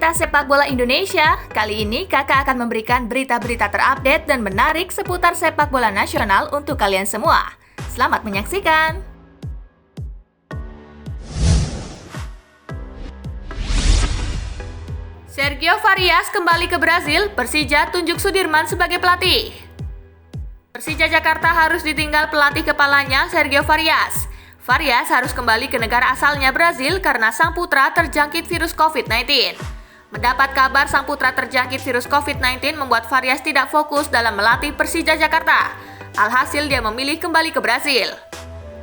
Berita sepak bola Indonesia. Kali ini kakak akan memberikan berita-berita terupdate dan menarik seputar sepak bola nasional untuk kalian semua. Selamat menyaksikan. Sergio Varias kembali ke Brazil, Persija tunjuk Sudirman sebagai pelatih. Persija Jakarta harus ditinggal pelatih kepalanya Sergio Varias. Varias harus kembali ke negara asalnya Brazil karena sang putra terjangkit virus COVID-19. Mendapat kabar sang putra terjangkit virus COVID-19 membuat Varias tidak fokus dalam melatih Persija Jakarta. Alhasil dia memilih kembali ke Brazil.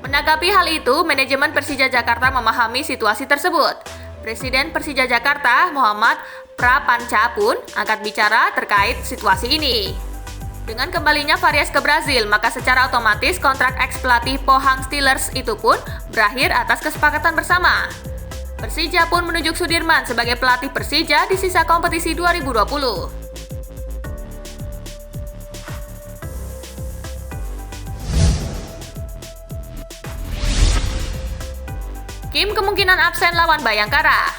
Menanggapi hal itu, manajemen Persija Jakarta memahami situasi tersebut. Presiden Persija Jakarta, Muhammad Prapanca pun angkat bicara terkait situasi ini. Dengan kembalinya Varias ke Brazil, maka secara otomatis kontrak ex-pelatih Pohang Steelers itu pun berakhir atas kesepakatan bersama. Persija pun menunjuk Sudirman sebagai pelatih Persija di sisa kompetisi 2020. Kim kemungkinan absen lawan Bayangkara.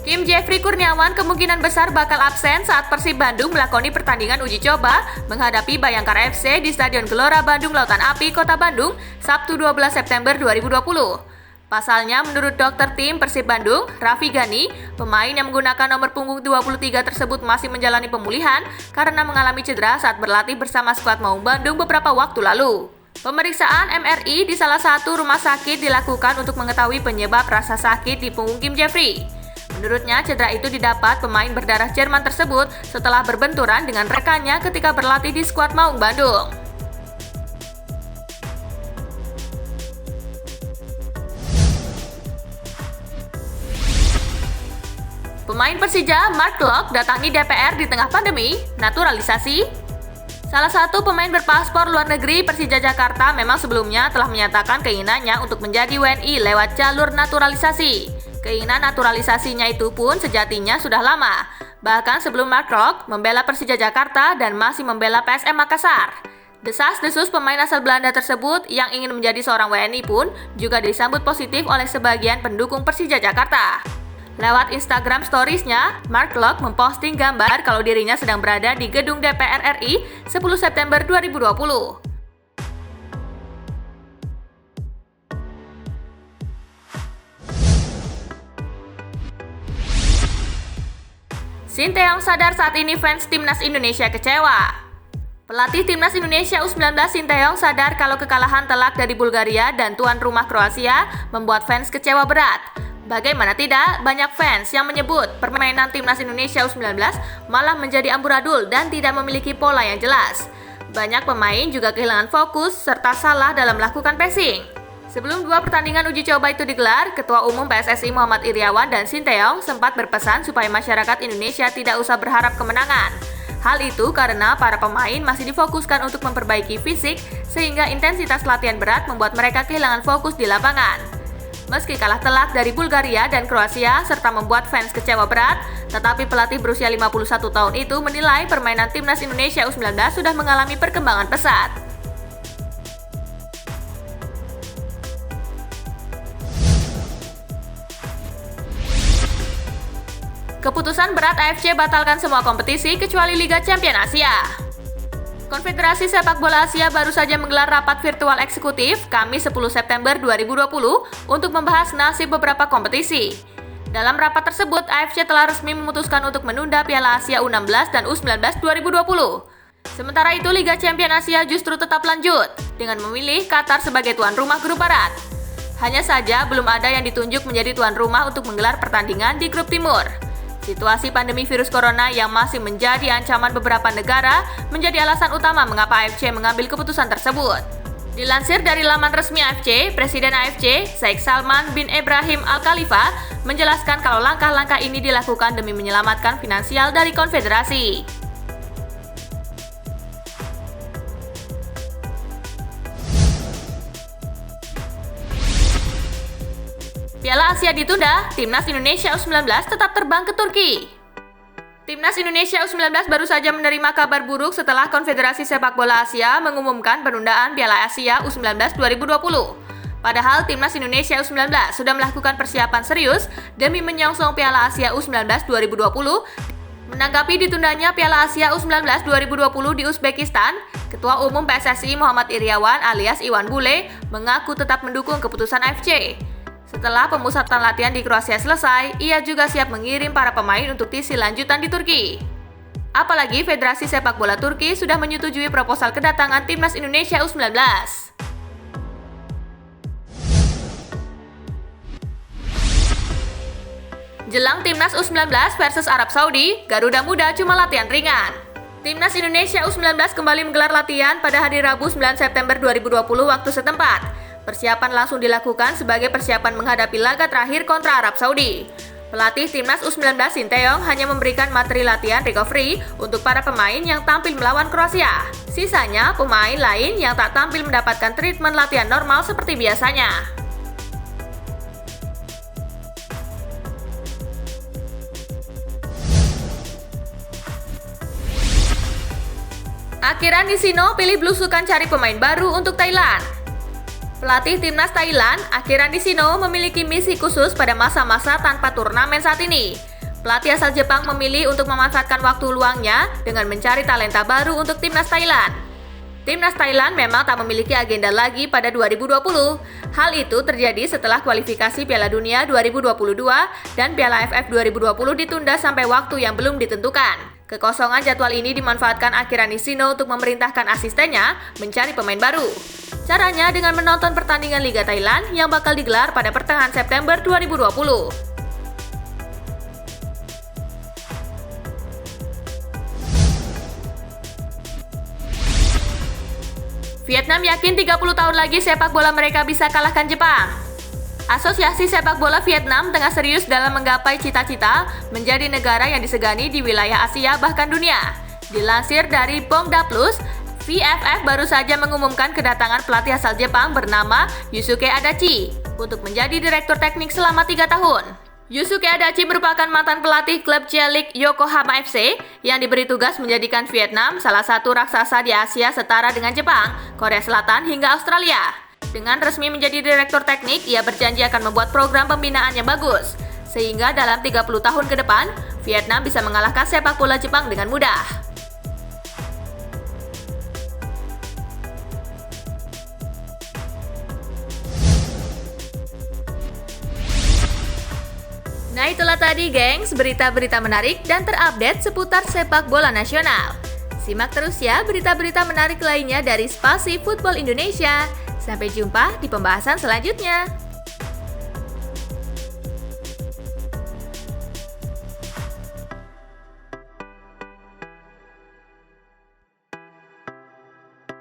Kim Jeffrey Kurniawan kemungkinan besar bakal absen saat Persib Bandung melakoni pertandingan uji coba menghadapi Bayangkara FC di Stadion Gelora Bandung Lautan Api, Kota Bandung, Sabtu 12 September 2020. Pasalnya, menurut dokter tim Persib Bandung, Raffi Gani, pemain yang menggunakan nomor punggung 23 tersebut masih menjalani pemulihan karena mengalami cedera saat berlatih bersama skuad Maung Bandung beberapa waktu lalu. Pemeriksaan MRI di salah satu rumah sakit dilakukan untuk mengetahui penyebab rasa sakit di punggung Kim Jeffrey. Menurutnya, cedera itu didapat pemain berdarah Jerman tersebut setelah berbenturan dengan rekannya ketika berlatih di skuad Maung Bandung. Pemain Persija, Mark Klok, datangi DPR di tengah pandemi, naturalisasi. Salah satu pemain berpaspor luar negeri Persija Jakarta memang sebelumnya telah menyatakan keinginannya untuk menjadi WNI lewat jalur naturalisasi. Keinginan naturalisasinya itu pun sejatinya sudah lama, bahkan sebelum Mark Klok membela Persija Jakarta dan masih membela PSM Makassar. Desas-desus pemain asal Belanda tersebut yang ingin menjadi seorang WNI pun juga disambut positif oleh sebagian pendukung Persija Jakarta. Lewat Instagram Stories-nya, Mark Klok memposting gambar kalau dirinya sedang berada di gedung DPR RI 10 September 2020. Sinteyong sadar saat ini fans Timnas Indonesia kecewa. Pelatih Timnas Indonesia U19 Sinteyong sadar kalau kekalahan telak dari Bulgaria dan tuan rumah Kroasia membuat fans kecewa berat. Bagaimana tidak, banyak fans yang menyebut permainan Timnas Indonesia U19 malah menjadi amburadul dan tidak memiliki pola yang jelas. Banyak pemain juga kehilangan fokus serta salah dalam melakukan passing. Sebelum dua pertandingan uji coba itu digelar, Ketua Umum PSSI Muhammad Iryawan dan Sinteyong sempat berpesan supaya masyarakat Indonesia tidak usah berharap kemenangan. Hal itu karena para pemain masih difokuskan untuk memperbaiki fisik sehingga intensitas latihan berat membuat mereka kehilangan fokus di lapangan. Meski kalah telak dari Bulgaria dan Kroasia serta membuat fans kecewa berat, tetapi pelatih berusia 51 tahun itu menilai permainan Timnas Indonesia U19 sudah mengalami perkembangan pesat. Keputusan berat AFC batalkan semua kompetisi kecuali Liga Champions Asia. Konfederasi Sepak Bola Asia baru saja menggelar rapat virtual eksekutif Kamis 10 September 2020 untuk membahas nasib beberapa kompetisi. Dalam rapat tersebut, AFC telah resmi memutuskan untuk menunda Piala Asia U16 dan U19 2020. Sementara itu, Liga Champions Asia justru tetap lanjut dengan memilih Qatar sebagai tuan rumah grup barat. Hanya saja belum ada yang ditunjuk menjadi tuan rumah untuk menggelar pertandingan di grup timur. Situasi pandemi virus corona yang masih menjadi ancaman beberapa negara menjadi alasan utama mengapa AFC mengambil keputusan tersebut. Dilansir dari laman resmi AFC, Presiden AFC, Sheikh Salman bin Ibrahim Al Khalifa, menjelaskan kalau langkah-langkah ini dilakukan demi menyelamatkan finansial dari konfederasi. Piala Asia ditunda, Timnas Indonesia U19 tetap terbang ke Turki. Timnas Indonesia U19 baru saja menerima kabar buruk setelah Konfederasi Sepak Bola Asia mengumumkan penundaan Piala Asia U19 2020. Padahal Timnas Indonesia U19 sudah melakukan persiapan serius demi menyongsong Piala Asia U19 2020. Menanggapi ditundanya Piala Asia U19 2020 di Uzbekistan, Ketua Umum PSSI Muhammad Iryawan alias Iwan Bule mengaku tetap mendukung keputusan AFC. Setelah pemusatan latihan di Kroasia selesai, ia juga siap mengirim para pemain untuk TC lanjutan di Turki. Apalagi Federasi Sepak Bola Turki sudah menyetujui proposal kedatangan Timnas Indonesia U19. Jelang Timnas U19 versus Arab Saudi, Garuda Muda cuma latihan ringan. Timnas Indonesia U19 kembali menggelar latihan pada hari Rabu 9 September 2020 waktu setempat. Persiapan langsung dilakukan sebagai persiapan menghadapi laga terakhir kontra Arab Saudi. Pelatih Timnas U19 Sinteyong hanya memberikan materi latihan recovery untuk para pemain yang tampil melawan Kroasia. Sisanya, pemain lain yang tak tampil mendapatkan treatment latihan normal seperti biasanya. Akira Nishino pilih belusukan cari pemain baru untuk Thailand. Pelatih Timnas Thailand, Akira Nishino, memiliki misi khusus pada masa-masa tanpa turnamen saat ini. Pelatih asal Jepang memilih untuk memanfaatkan waktu luangnya dengan mencari talenta baru untuk Timnas Thailand. Timnas Thailand memang tak memiliki agenda lagi pada 2020. Hal itu terjadi setelah kualifikasi Piala Dunia 2022 dan Piala AFF 2020 ditunda sampai waktu yang belum ditentukan. Kekosongan jadwal ini dimanfaatkan Akira Nishino untuk memerintahkan asistennya mencari pemain baru. Caranya dengan menonton pertandingan Liga Thailand yang bakal digelar pada pertengahan September 2020. Vietnam yakin 30 tahun lagi sepak bola mereka bisa kalahkan Jepang. Asosiasi Sepak Bola Vietnam tengah serius dalam menggapai cita-cita menjadi negara yang disegani di wilayah Asia bahkan dunia. Dilansir dari Bongda Plus, VFF baru saja mengumumkan kedatangan pelatih asal Jepang bernama Yusuke Adachi untuk menjadi direktur teknik selama 3 tahun. Yusuke Adachi merupakan mantan pelatih klub J-League Yokohama FC yang diberi tugas menjadikan Vietnam salah satu raksasa di Asia setara dengan Jepang, Korea Selatan hingga Australia. Dengan resmi menjadi direktur teknik, ia berjanji akan membuat program pembinaan yang bagus, sehingga dalam 30 tahun ke depan, Vietnam bisa mengalahkan sepak bola Jepang dengan mudah. Nah itulah tadi gengs, berita-berita menarik dan terupdate seputar sepak bola nasional. Simak terus ya berita-berita menarik lainnya dari Spasi Football Indonesia. Sampai jumpa di pembahasan selanjutnya.